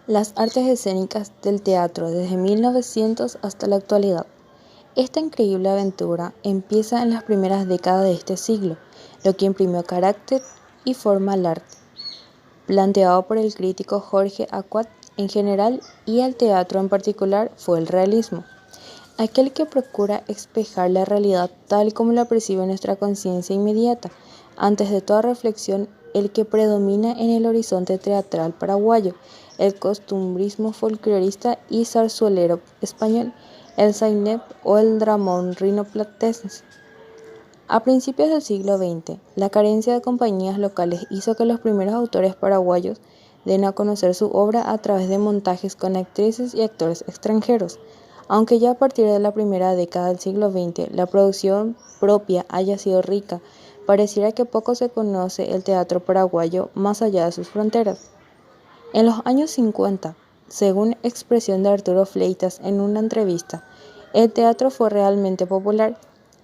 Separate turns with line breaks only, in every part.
Las artes escénicas del teatro desde 1900 hasta la actualidad. Esta increíble aventura empieza en las primeras décadas de este siglo, lo que imprimió carácter y forma al arte, planteado por el crítico Jorge Aquat en general y al teatro en particular fue el realismo, aquel que procura espejar la realidad tal como la percibe nuestra conciencia inmediata, antes de toda reflexión el que predomina en el horizonte teatral paraguayo, el costumbrismo folclorista y zarzuelero español, el sainete o el dramón rinoplatense. A principios del siglo XX, la carencia de compañías locales hizo que los primeros autores paraguayos den a conocer su obra a través de montajes con actrices y actores extranjeros. Aunque ya a partir de la primera década del siglo XX la producción propia haya sido rica, pareciera que poco se conoce el teatro paraguayo más allá de sus fronteras. En los años 50, según expresión de Arturo Fleitas en una entrevista, el teatro fue realmente popular.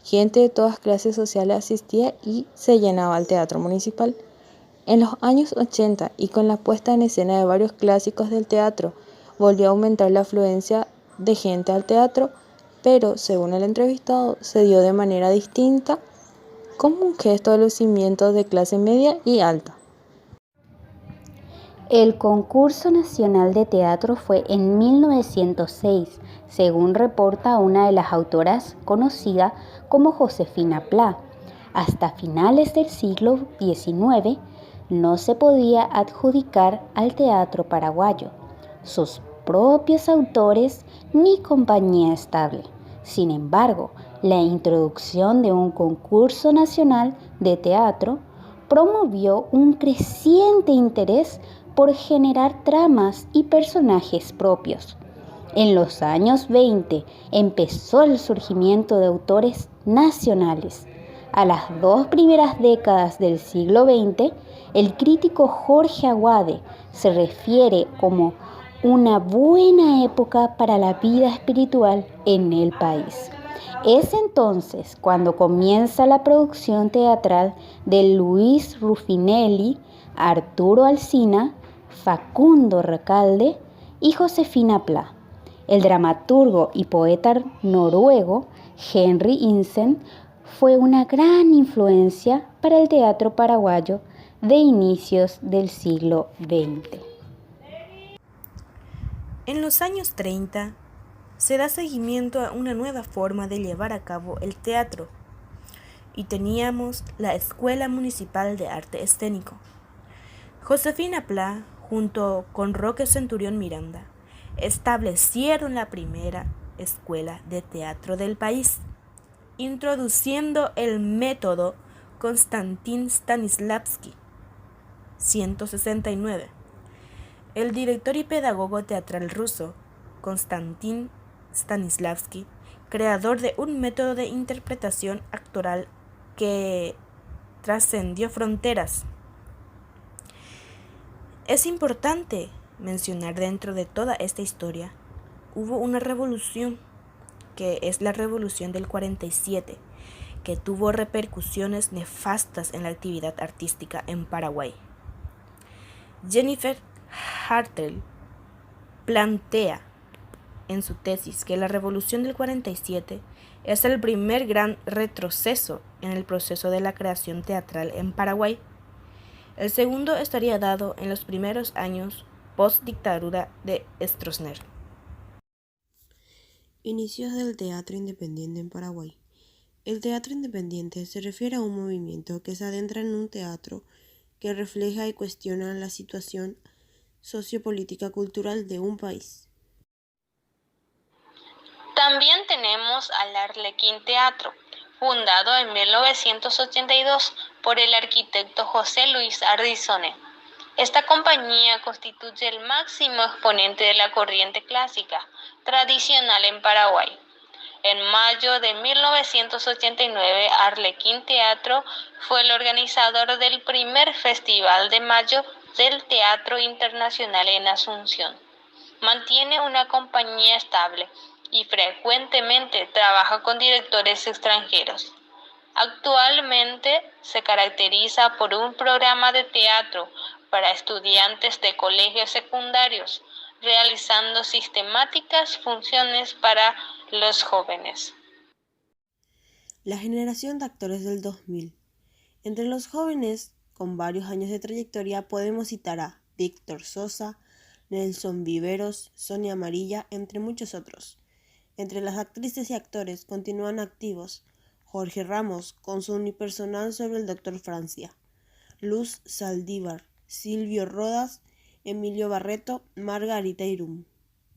Gente de todas clases sociales asistía y se llenaba el teatro municipal. En los años 80 y con la puesta en escena de varios clásicos del teatro, volvió a aumentar la afluencia de gente al teatro, pero, según el entrevistado, se dio de manera distinta como un gesto de lucimiento de clase media y alta.
El concurso nacional de teatro fue en 1906, según reporta una de las autoras conocida como Josefina Pla. Hasta finales del siglo XIX no se podía adjudicar al teatro paraguayo sus propios autores ni compañía estable. Sin embargo, la introducción de un concurso nacional de teatro promovió un creciente interés por generar tramas y personajes propios. En los años 20 empezó el surgimiento de autores nacionales. A las 2 primeras décadas del siglo XX, el crítico Jorge Aguade se refiere como una buena época para la vida espiritual en el país. Es entonces cuando comienza la producción teatral de Luis Rufinelli, Arturo Alsina, Facundo Recalde y Josefina Pla. El dramaturgo y poeta noruego Henry Ibsen fue una gran influencia para el teatro paraguayo de inicios del siglo XX.
En los años 30 se da seguimiento a una nueva forma de llevar a cabo el teatro y teníamos la Escuela Municipal de Arte Escénico. Josefina Pla, junto con Roque Centurión Miranda, establecieron la primera escuela de teatro del país, introduciendo el método Konstantin Stanislavski, 169. El director y pedagogo teatral ruso, Konstantin Stanislavski, creador de un método de interpretación actoral que trascendió fronteras. Es importante mencionar dentro de toda esta historia, hubo una revolución, que es la revolución del 47, que tuvo repercusiones nefastas en la actividad artística en Paraguay. Jennifer Hartel plantea en su tesis que la revolución del 47 es el primer gran retroceso en el proceso de la creación teatral en Paraguay. El segundo estaría dado en los primeros años post-dictadura de Stroessner.
Inicios del teatro independiente en Paraguay. El teatro independiente se refiere a un movimiento que se adentra en un teatro que refleja y cuestiona la situación sociopolítica cultural de un país.
También tenemos al Arlequín Teatro, fundado en 1982 por el arquitecto José Luis Ardizone. Esta compañía constituye el máximo exponente de la corriente clásica tradicional en Paraguay. En mayo de 1989, Arlequín Teatro fue el organizador del primer Festival de Mayo del Teatro Internacional en Asunción. Mantiene una compañía estable y frecuentemente trabaja con directores extranjeros. Actualmente se caracteriza por un programa de teatro para estudiantes de colegios secundarios, realizando sistemáticas funciones para los jóvenes.
La generación de actores del 2000. Entre los jóvenes con varios años de trayectoria podemos citar a Víctor Sosa, Nelson Viveros, Sonia Amarilla, entre muchos otros. Entre las actrices y actores continúan activos Jorge Ramos con su unipersonal sobre el Dr. Francia, Luz Saldívar, Silvio Rodas, Emilio Barreto, Margarita Irún.